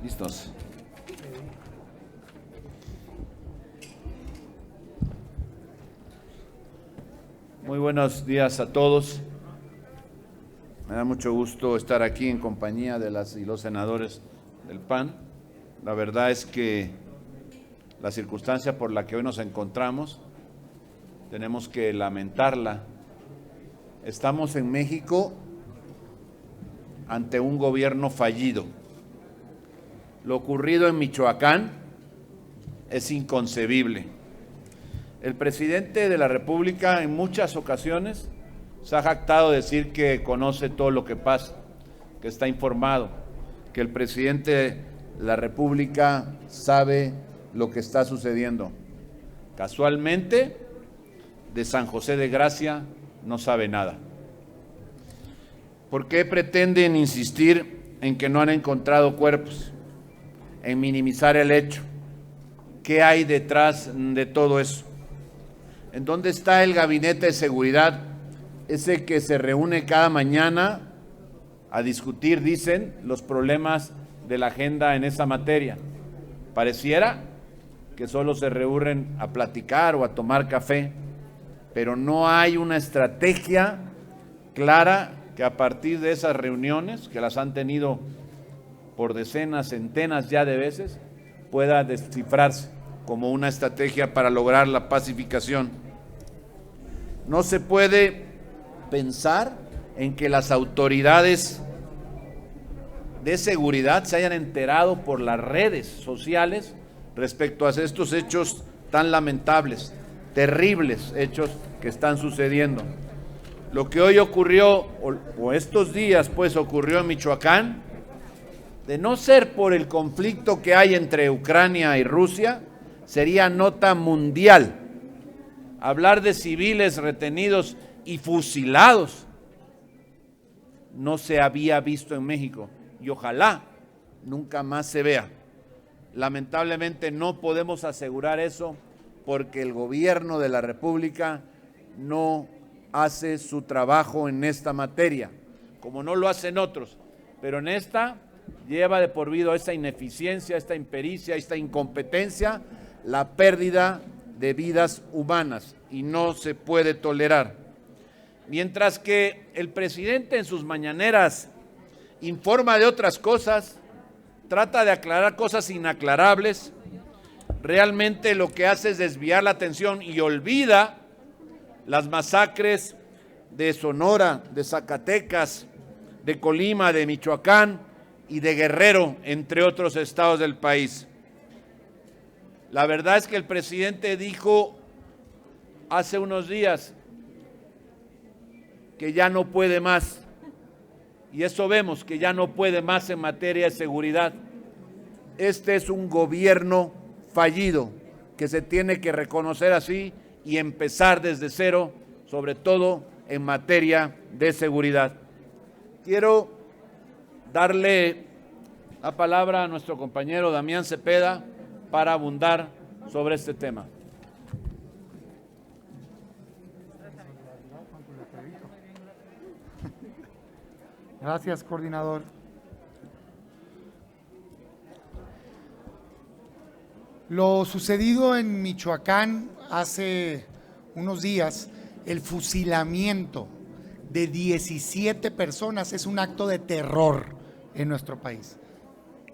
Listos. Muy buenos días a todos. Me da mucho gusto estar aquí en compañía de las y los senadores del PAN. La verdad es que la circunstancia por la que hoy nos encontramos, tenemos que lamentarla. Estamos en México ante un gobierno fallido. Lo ocurrido en Michoacán es inconcebible. El presidente de la República en muchas ocasiones se ha jactado de decir que conoce todo lo que pasa, que está informado, que el presidente de la República sabe lo que está sucediendo. Casualmente, de San José de Gracia no sabe nada. ¿Por qué pretenden insistir en que no han encontrado cuerpos? En minimizar el hecho. ¿Qué hay detrás de todo eso? ¿En dónde está el gabinete de seguridad? Ese que se reúne cada mañana a discutir, dicen, los problemas de la agenda en esa materia. Pareciera que solo se reúnen a platicar o a tomar café, pero no hay una estrategia clara que a partir de esas reuniones, que las han tenido por decenas, centenas ya de veces, pueda descifrarse como una estrategia para lograr la pacificación. No se puede pensar en que las autoridades de seguridad se hayan enterado por las redes sociales respecto a estos hechos tan lamentables, terribles hechos que están sucediendo. Lo que hoy ocurrió, o estos días pues ocurrió en Michoacán, de no ser por el conflicto que hay entre Ucrania y Rusia, sería nota mundial. Hablar de civiles retenidos y fusilados no se había visto en México y ojalá nunca más se vea. Lamentablemente no podemos asegurar eso porque el gobierno de la República no hace su trabajo en esta materia, como no lo hacen otros, pero en esta lleva de por vida esa ineficiencia, esta impericia, esta incompetencia, la pérdida de vidas humanas y no se puede tolerar. Mientras que el presidente en sus mañaneras informa de otras cosas, trata de aclarar cosas inaclarables, realmente lo que hace es desviar la atención y olvida las masacres de Sonora, de Zacatecas, de Colima, de Michoacán y de Guerrero, entre otros estados del país. La verdad es que el presidente dijo hace unos días que ya no puede más, y eso vemos, que ya no puede más en materia de seguridad. Este es un gobierno fallido, que se tiene que reconocer así y empezar desde cero, sobre todo en materia de seguridad. Quiero darle la palabra a nuestro compañero Damián Cepeda para abundar sobre este tema. Gracias, coordinador. Lo sucedido en Michoacán hace unos días, el fusilamiento de 17 personas es un acto de terror en nuestro país.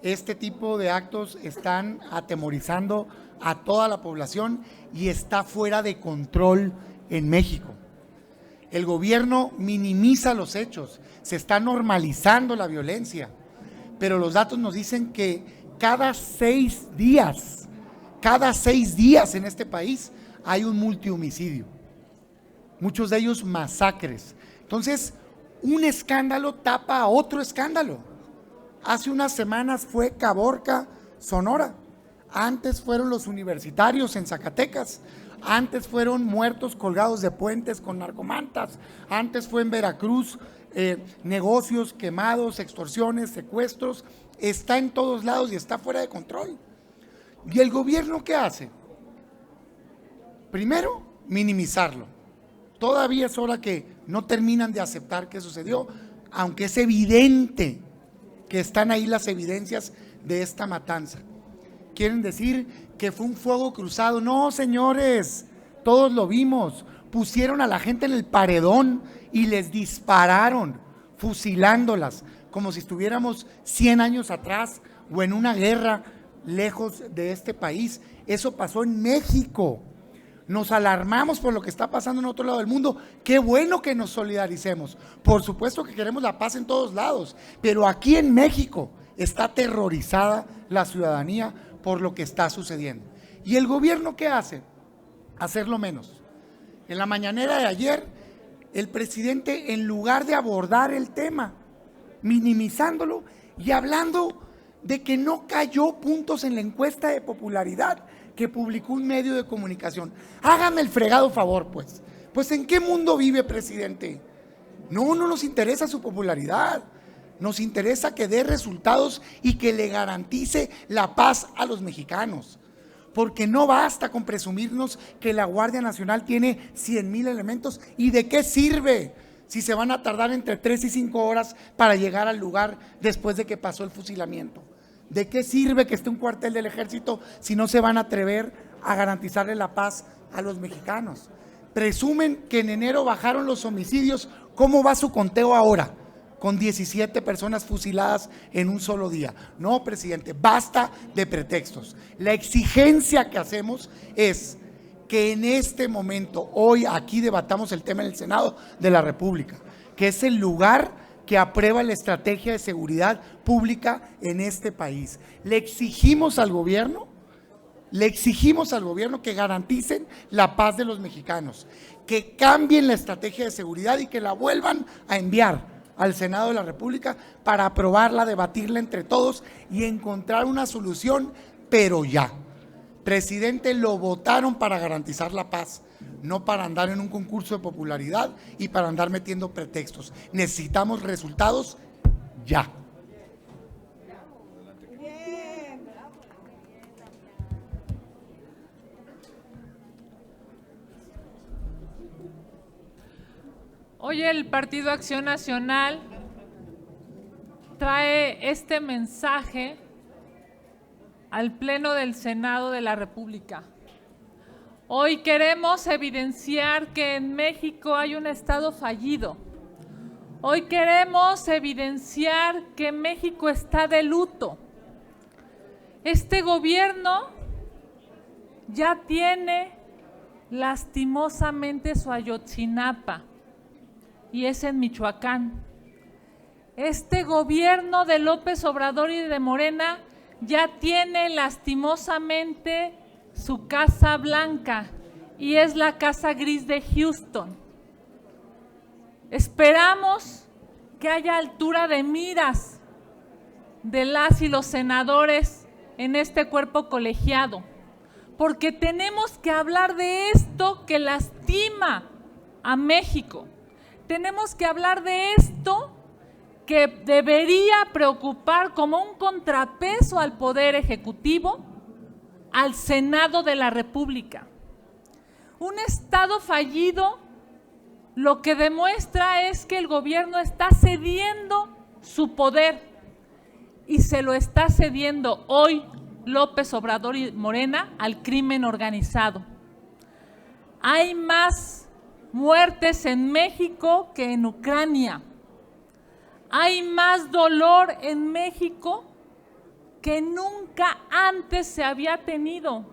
Este tipo de actos están atemorizando a toda la población y está fuera de control en México. El gobierno minimiza los hechos, se está normalizando la violencia, pero los datos nos dicen que cada 6 días en este país hay un multihomicidio, muchos de ellos masacres. Entonces, un escándalo tapa a otro escándalo. Hace unas semanas fue Caborca, Sonora, antes fueron los universitarios en Zacatecas, antes fueron muertos colgados de puentes con narcomantas, antes fue en Veracruz, negocios quemados, extorsiones, secuestros, está en todos lados y está fuera de control. ¿Y el gobierno qué hace? Primero, minimizarlo. Todavía es hora que no terminan de aceptar que sucedió, aunque es evidente que están ahí las evidencias de esta matanza. Quieren decir que fue un fuego cruzado. No, señores, todos lo vimos. Pusieron a la gente en el paredón y les dispararon, fusilándolas, como si estuviéramos 100 años atrás o en una guerra lejos de este país. Eso pasó en México. Nos alarmamos por lo que está pasando en otro lado del mundo. Qué bueno que nos solidaricemos. Por supuesto que queremos la paz en todos lados, pero aquí en México está aterrorizada la ciudadanía por lo que está sucediendo. ¿Y el gobierno qué hace? Hacerlo menos. En la mañanera de ayer, el presidente, en lugar de abordar el tema, minimizándolo y hablando de que no cayó puntos en la encuesta de popularidad que publicó un medio de comunicación. Hágame el fregado favor, pues. Pues, ¿en qué mundo vive, presidente? No nos interesa su popularidad. Nos interesa que dé resultados y que le garantice la paz a los mexicanos. Porque no basta con presumirnos que la Guardia Nacional tiene 100,000 elementos. ¿Y de qué sirve si se van a tardar entre 3 y 5 horas para llegar al lugar después de que pasó el fusilamiento? ¿De qué sirve que esté un cuartel del ejército si no se van a atrever a garantizarle la paz a los mexicanos? Presumen que en enero bajaron los homicidios. ¿Cómo va su conteo ahora? Con 17 personas fusiladas en un solo día. No, presidente, basta de pretextos. La exigencia que hacemos es que en este momento, hoy aquí debatamos el tema en el Senado de la República, que es el lugar que aprueba la estrategia de seguridad pública en este país. Le exigimos al gobierno que garanticen la paz de los mexicanos, que cambien la estrategia de seguridad y que la vuelvan a enviar al Senado de la República para aprobarla, debatirla entre todos y encontrar una solución, pero ya. Presidente, lo votaron para garantizar la paz, no para andar en un concurso de popularidad y para andar metiendo pretextos. Necesitamos resultados ya. Hoy el Partido Acción Nacional trae este mensaje al Pleno del Senado de la República. Hoy queremos evidenciar que en México hay un Estado fallido. Hoy queremos evidenciar que México está de luto. Este gobierno ya tiene lastimosamente su Ayotzinapa, y es en Michoacán. Este gobierno de López Obrador y de Morena ya tiene lastimosamente su Casa Blanca, y es la Casa Gris de Houston. Esperamos que haya altura de miras de las y los senadores en este cuerpo colegiado, porque tenemos que hablar de esto que lastima a México. Tenemos que hablar de esto que debería preocupar como un contrapeso al Poder Ejecutivo, al Senado de la República. Un Estado fallido lo que demuestra es que el gobierno está cediendo su poder, y se lo está cediendo hoy López Obrador y Morena al crimen organizado. Hay más muertes en México que en Ucrania. Hay más dolor en México que nunca antes se había tenido.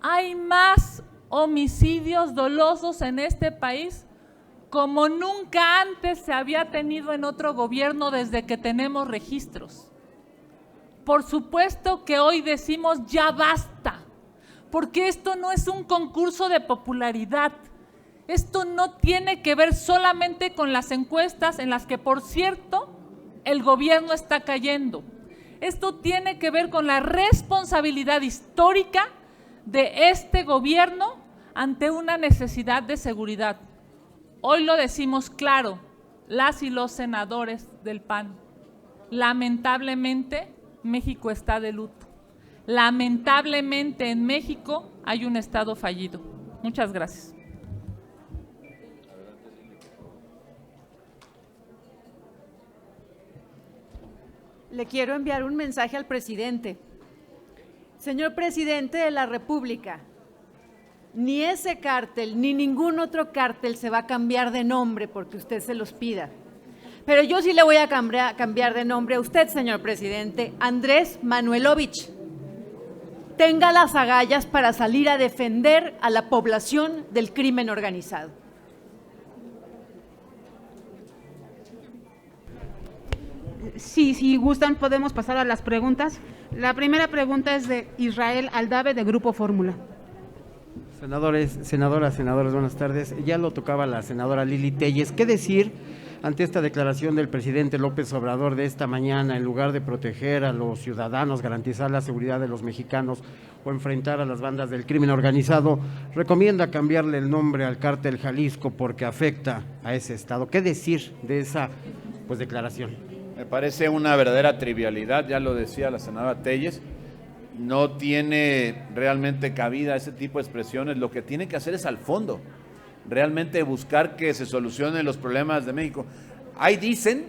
Hay más homicidios dolosos en este país como nunca antes se había tenido en otro gobierno desde que tenemos registros. Por supuesto que hoy decimos ya basta, porque esto no es un concurso de popularidad. Esto no tiene que ver solamente con las encuestas en las que, por cierto, el gobierno está cayendo. Esto tiene que ver con la responsabilidad histórica de este gobierno ante una necesidad de seguridad. Hoy lo decimos claro, las y los senadores del PAN. Lamentablemente, México está de luto. Lamentablemente, en México hay un Estado fallido. Muchas gracias. le quiero enviar un mensaje al presidente. Señor presidente de la República, ni ese cártel ni ningún otro cártel se va a cambiar de nombre porque usted se los pida. Pero yo sí le voy a cambiar de nombre a usted, señor presidente, Andrés Manuelovich. Tenga las agallas para salir a defender a la población del crimen organizado. Sí, si gustan podemos pasar a las preguntas. La primera pregunta es de Israel Aldave, de Grupo Fórmula. Senadoras, buenas tardes. Ya lo tocaba la senadora Lili Téllez. ¿Qué decir ante esta declaración del presidente López Obrador de esta mañana? En lugar de proteger a los ciudadanos, garantizar la seguridad de los mexicanos o enfrentar a las bandas del crimen organizado, recomienda cambiarle el nombre al cártel Jalisco porque afecta a ese estado. ¿Qué decir de esa declaración? Me parece una verdadera trivialidad, ya lo decía la senadora Téllez. No tiene realmente cabida ese tipo de expresiones. Lo que tiene que hacer es al fondo, realmente buscar que se solucionen los problemas de México. Ahí dicen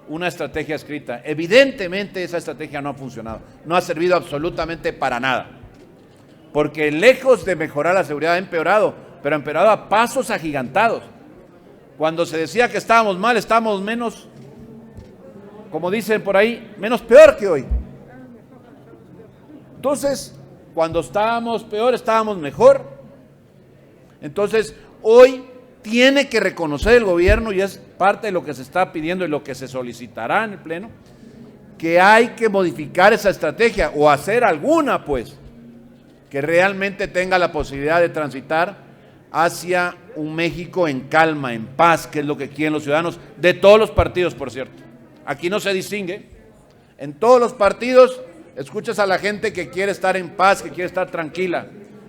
una estrategia escrita. Evidentemente esa estrategia no ha funcionado, no ha servido absolutamente para nada, porque lejos de mejorar la seguridad ha empeorado, pero ha empeorado a pasos agigantados. Cuando se decía que estábamos mal, estábamos menos, como dicen por ahí, menos peor que hoy. Entonces, cuando estábamos peor, estábamos mejor. Entonces, hoy tiene que reconocer el gobierno, y es parte de lo que se está pidiendo y lo que se solicitará en el Pleno, que hay que modificar esa estrategia o hacer alguna, pues, que realmente tenga la posibilidad de transitar hacia un México en calma, en paz, que es lo que quieren los ciudadanos de todos los partidos, por cierto. Aquí no se distingue. En todos los partidos escuchas a la gente que quiere estar en paz, que quiere estar tranquila.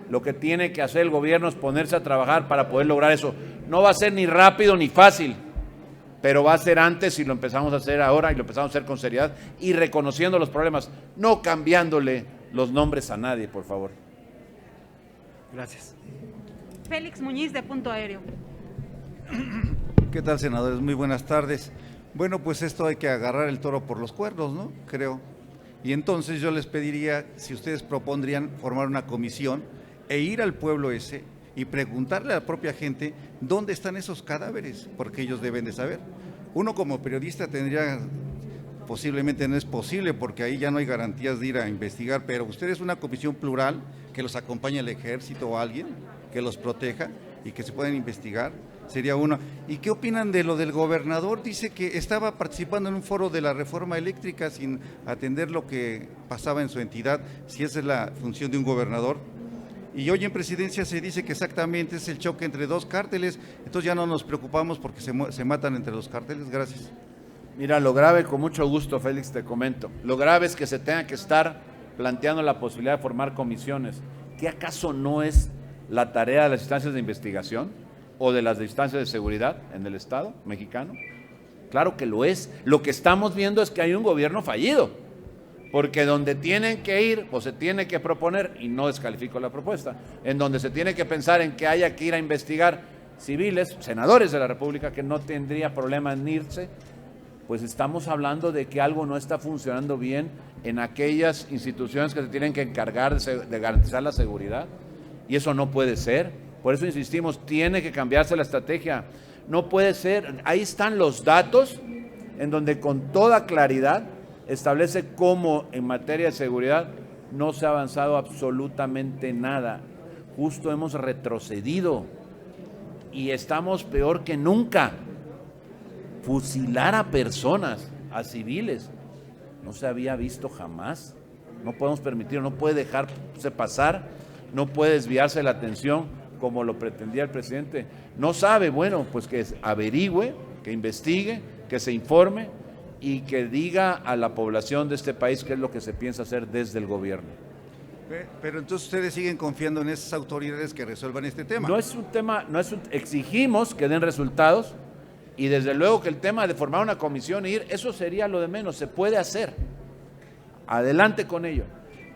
Lo que tiene que hacer el gobierno es ponerse a trabajar para poder lograr eso. No va a ser ni rápido ni fácil, pero va a ser antes si lo empezamos a hacer ahora y lo empezamos a hacer con seriedad y reconociendo los problemas, no cambiándole los nombres a nadie, por favor. Gracias. Félix Muñiz, de Punto Aéreo. ¿Qué tal, senadores? Muy buenas tardes. Bueno, pues esto hay que agarrar el toro por los cuernos, ¿no? Creo. Y entonces yo les pediría, si ustedes propondrían formar una comisión e ir al pueblo ese y preguntarle a la propia gente dónde están esos cadáveres, porque ellos deben de saber. Uno como periodista tendría, posiblemente no es posible, porque ahí ya no hay garantías de ir a investigar, pero ustedes una comisión plural, que los acompañe el ejército o alguien, que los proteja y que se puedan investigar, sería uno. ¿Y qué opinan de lo del gobernador? Dice que estaba participando en un foro de la reforma eléctrica sin atender lo que pasaba en su entidad, si esa es la función de un gobernador. Y hoy en presidencia se dice que exactamente es el choque entre dos cárteles, entonces ya no nos preocupamos porque se matan entre los cárteles. Gracias. Mira, lo grave, con mucho gusto, Félix, te comento, lo grave es que se tenga que estar planteando la posibilidad de formar comisiones. ¿Qué acaso no es la tarea de las instancias de investigación o de las instancias de seguridad en el Estado mexicano? Claro que lo es. Lo que estamos viendo es que hay un gobierno fallido, porque donde tienen que ir o se tiene que proponer, y no descalifico la propuesta, en donde se tiene que pensar en que haya que ir a investigar civiles, senadores de la República, que no tendría problema en irse, pues estamos hablando de que algo no está funcionando bien en aquellas instituciones que se tienen que encargar de garantizar la seguridad, y eso no puede ser. Por eso insistimos, tiene que cambiarse la estrategia. No puede ser, ahí están los datos en donde con toda claridad establece cómo en materia de seguridad no se ha avanzado absolutamente nada. Justo hemos retrocedido y estamos peor que nunca. Fusilar a personas, a civiles, no se había visto jamás. No podemos permitirlo, no puede dejarse pasar, no puede desviarse la atención como lo pretendía el presidente. No sabe, bueno, pues que averigüe, que investigue, que se informe y que diga a la población de este país qué es lo que se piensa hacer desde el gobierno. Pero entonces ustedes siguen confiando en esas autoridades que resuelvan este tema. No es un tema, exigimos que den resultados y desde luego que el tema de formar una comisión e ir, eso sería lo de menos, se puede hacer. Adelante con ello.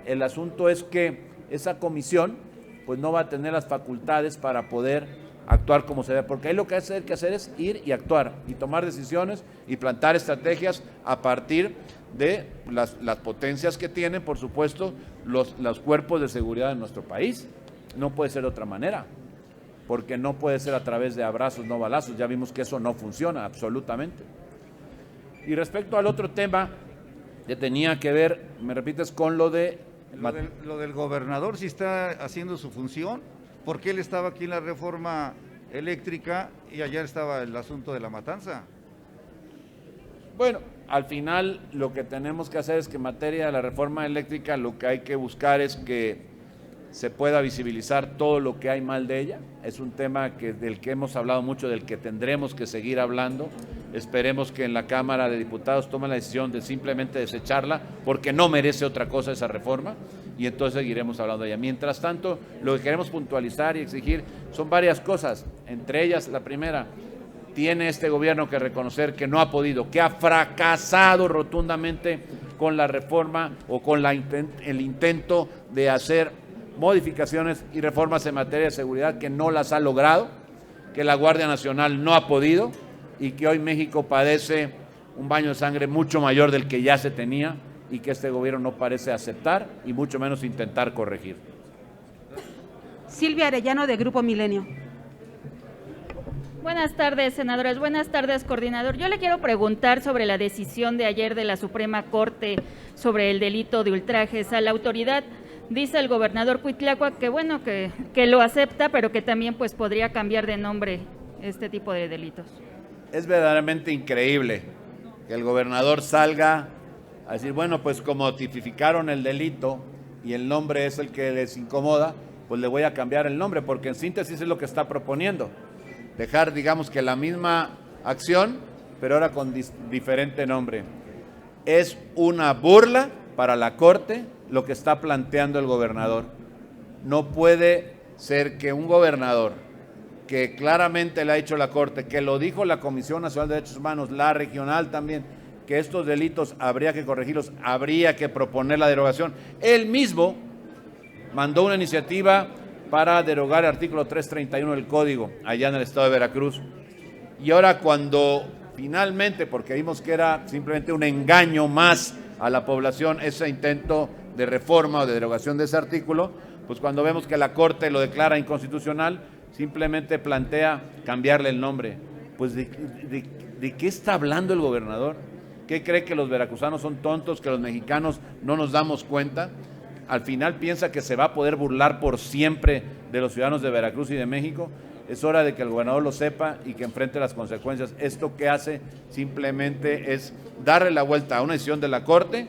El asunto es que esa comisión pues no va a tener las facultades para poder actuar como se debe, porque ahí lo que hay que hacer es ir y actuar y tomar decisiones y plantar estrategias a partir de las potencias que tienen, por supuesto, los cuerpos de seguridad de nuestro país. No puede ser de otra manera, porque no puede ser a través de abrazos, no balazos. Ya vimos que eso no funciona absolutamente. Y respecto al otro tema que tenía que ver, ¿me repites con lo de...? Lo del gobernador, si está haciendo su función, porque él estaba aquí en la reforma eléctrica y allá estaba el asunto de la matanza. Bueno, al final lo que tenemos que hacer es que en materia de la reforma eléctrica lo que hay que buscar es que se pueda visibilizar todo lo que hay mal de ella. Es un tema del que hemos hablado mucho, del que tendremos que seguir hablando. Esperemos que en la Cámara de Diputados tomen la decisión de simplemente desecharla, porque no merece otra cosa esa reforma, y entonces seguiremos hablando de ella. Mientras tanto, lo que queremos puntualizar y exigir son varias cosas, entre ellas la primera: tiene este gobierno que reconocer que no ha podido, que ha fracasado rotundamente con la reforma o con el intento de hacer modificaciones y reformas en materia de seguridad, que no las ha logrado, que la Guardia Nacional no ha podido y que hoy México padece un baño de sangre mucho mayor del que ya se tenía y que este gobierno no parece aceptar y mucho menos intentar corregir. Silvia Arellano, de Grupo Milenio. Buenas tardes, senadores. Buenas tardes, coordinador. Yo le quiero preguntar sobre la decisión de ayer de la Suprema Corte sobre el delito de ultrajes a la autoridad. Dice el gobernador Cuitláhuac que bueno, que lo acepta, pero que también pues podría cambiar de nombre este tipo de delitos. Es verdaderamente increíble que el gobernador salga a decir, bueno, pues como tipificaron el delito y el nombre es el que les incomoda, pues le voy a cambiar el nombre, porque en síntesis es lo que está proponiendo. Dejar, digamos, que la misma acción, pero ahora con diferente nombre. Es una burla para la Corte lo que está planteando el gobernador. No puede ser que un gobernador, que claramente le ha dicho la Corte, que lo dijo la Comisión Nacional de Derechos Humanos, la regional también, que estos delitos habría que corregirlos, habría que proponer la derogación. Él mismo mandó una iniciativa para derogar el artículo 331 del Código, allá en el estado de Veracruz. Y ahora cuando finalmente, porque vimos que era simplemente un engaño más a la población, ese intento de reforma o de derogación de ese artículo, pues cuando vemos que la Corte lo declara inconstitucional, simplemente plantea cambiarle el nombre. Pues ¿de qué está hablando el gobernador? ¿Qué cree, que los veracruzanos son tontos, que los mexicanos no nos damos cuenta? Al final piensa que se va a poder burlar por siempre de los ciudadanos de Veracruz y de México. Es hora de que el gobernador lo sepa y que enfrente las consecuencias. Esto que hace simplemente es darle la vuelta a una decisión de la Corte,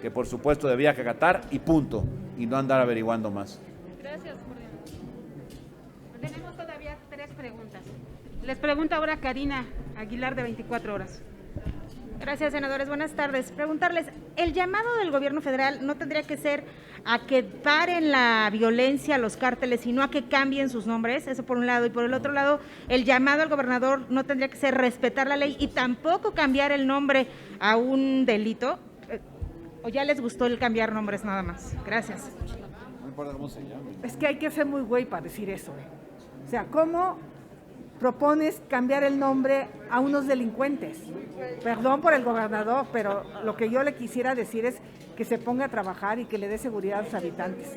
que por supuesto debía acatar, y punto, y no andar averiguando más. Gracias, coordinador. Tenemos todavía 3 preguntas. Les pregunta ahora Karina Aguilar, de 24 horas. Gracias, senadores. Buenas tardes. Preguntarles, ¿el llamado del gobierno federal no tendría que ser a que paren la violencia a los cárteles y no a que cambien sus nombres? Eso por un lado. Y por el otro lado, el llamado al gobernador no tendría que ser respetar la ley y tampoco cambiar el nombre a un delito. ¿O ya les gustó el cambiar nombres nada más? Gracias. No importa cómo se llame. Es que hay que ser muy güey para decir eso. O sea, ¿cómo propones cambiar el nombre a unos delincuentes? Perdón por el gobernador, pero lo que yo le quisiera decir es que se ponga a trabajar y que le dé seguridad a los habitantes.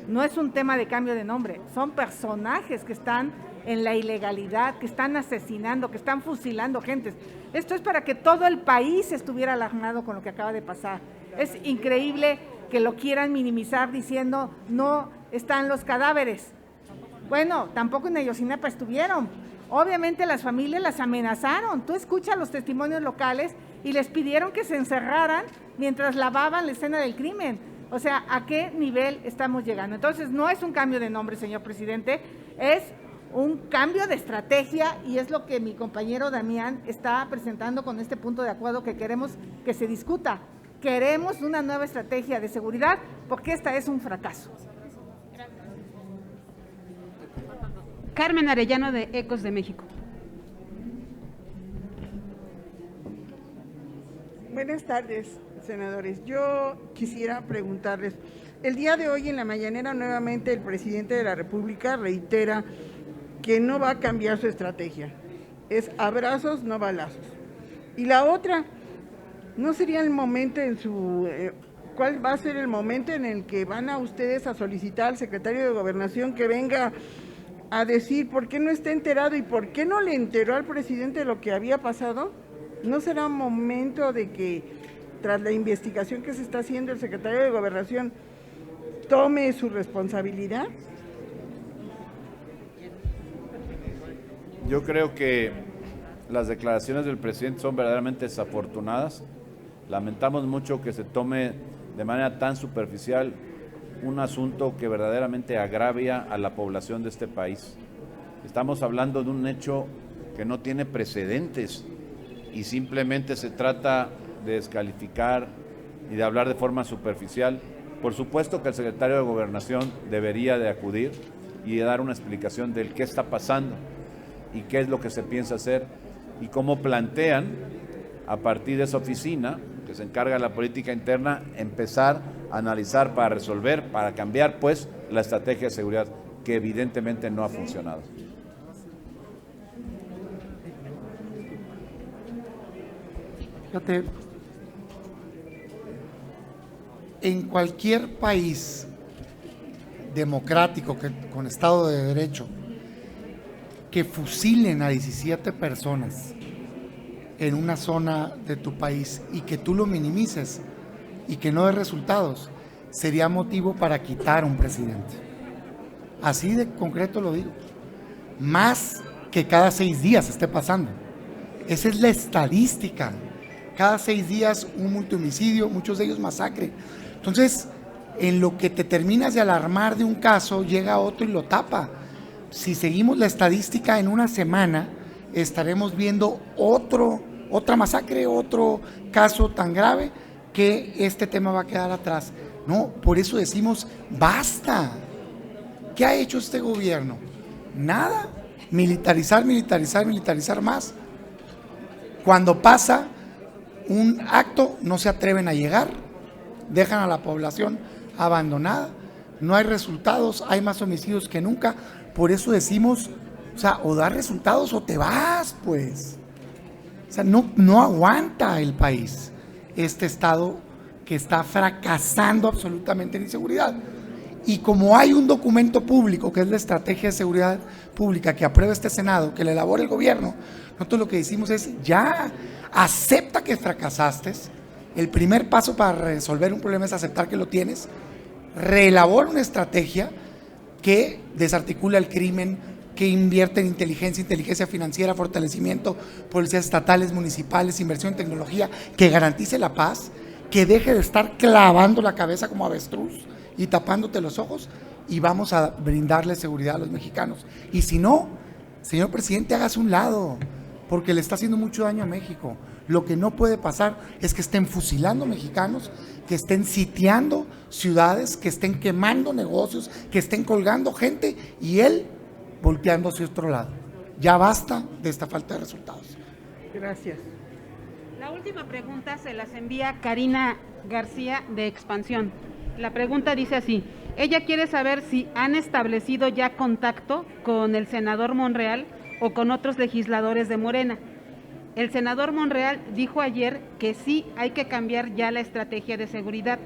No es un tema de cambio de nombre, son personajes que están en la ilegalidad, que están asesinando, que están fusilando gentes. Esto es para que todo el país estuviera alarmado con lo que acaba de pasar. Es increíble que lo quieran minimizar diciendo no están los cadáveres. Bueno, tampoco en Ayotzinapa estuvieron. Obviamente las familias las amenazaron. Tú escuchas los testimonios locales y les pidieron que se encerraran mientras lavaban la escena del crimen. O sea, ¿a qué nivel estamos llegando? Entonces, no es un cambio de nombre, señor presidente, es un cambio de estrategia y es lo que mi compañero Damián está presentando con este punto de acuerdo que queremos que se discuta. Queremos una nueva estrategia de seguridad porque esta es un fracaso. Carmen Arellano, de Ecos de México. Buenas tardes, senadores. Yo quisiera preguntarles, el día de hoy en la mañanera nuevamente el presidente de la República reitera que no va a cambiar su estrategia. Es abrazos, no balazos. Y la otra, ¿No sería el momento cuál va a ser el momento en el que van a ustedes a solicitar al secretario de Gobernación que venga a decir por qué no está enterado y por qué no le enteró al presidente de lo que había pasado? ¿No será momento de que, tras la investigación que se está haciendo, el secretario de Gobernación tome su responsabilidad? Yo creo que las declaraciones del presidente son verdaderamente desafortunadas. Lamentamos mucho que se tome de manera tan superficial un asunto que verdaderamente agravia a la población de este país. Estamos hablando de un hecho que no tiene precedentes y simplemente se trata de descalificar y de hablar de forma superficial. Por supuesto que el secretario de Gobernación debería de acudir y de dar una explicación del qué está pasando y qué es lo que se piensa hacer y cómo plantean, a partir de esa oficina que se encarga de la política interna, empezar a analizar para resolver, para cambiar pues la estrategia de seguridad que evidentemente no ha funcionado. Fíjate, en cualquier país democrático con Estado de Derecho, que fusilen a 17 personas en una zona de tu país y que tú lo minimices y que no dé resultados, sería motivo para quitar a un presidente. Así de concreto lo digo. Más que cada 6 días esté pasando. Esa es la estadística. Cada 6 días un multihomicidio, muchos de ellos masacre. Entonces, en lo que te terminas de alarmar de un caso, llega otro y lo tapa. Si seguimos la estadística, en una semana estaremos viendo otra masacre, otro caso tan grave que este tema va a quedar atrás. No, por eso decimos, basta. ¿Qué ha hecho este gobierno? Nada. Militarizar más. Cuando pasa un acto, no se atreven a llegar, dejan a la población abandonada, no hay resultados, hay más homicidios que nunca. Por eso decimos, o das resultados o te vas, pues. No aguanta el país este estado que está fracasando absolutamente en inseguridad. Y como hay un documento público, que es la Estrategia de Seguridad Pública, que aprueba este Senado, que le elabora el gobierno, nosotros lo que decimos es, ya, acepta que fracasaste. El primer paso para resolver un problema es aceptar que lo tienes. Reelabora una estrategia que desarticula el crimen, que invierte en inteligencia financiera, fortalecimiento, policías estatales, municipales, inversión en tecnología, que garantice la paz, que deje de estar clavando la cabeza como avestruz y tapándote los ojos, y vamos a brindarle seguridad a los mexicanos. Y si no, señor presidente, hágase un lado, porque le está haciendo mucho daño a México. Lo que no puede pasar es que estén fusilando mexicanos, que estén sitiando ciudades, que estén quemando negocios, que estén colgando gente y él volteando hacia otro lado. Ya basta de esta falta de resultados. Gracias. La última pregunta se las envía Karina García de Expansión. La pregunta dice así: ella quiere saber si han establecido ya contacto con el senador Monreal o con otros legisladores de Morena. El senador Monreal dijo ayer que sí hay que cambiar ya la estrategia de seguridad.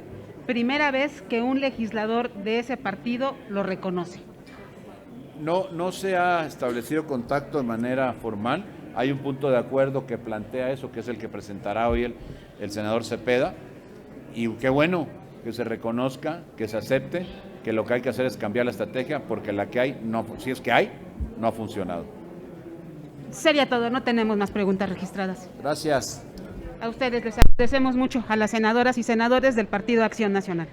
Primera vez que un legislador de ese partido lo reconoce. No se ha establecido contacto de manera formal. Hay un punto de acuerdo que plantea eso, que es el que presentará hoy el senador Cepeda. Y qué bueno que se reconozca, que se acepte, que lo que hay que hacer es cambiar la estrategia, porque la que hay, si es que hay, no ha funcionado. Sería todo, no tenemos más preguntas registradas. Gracias. A ustedes les agradecemos mucho, a las senadoras y senadores del Partido Acción Nacional.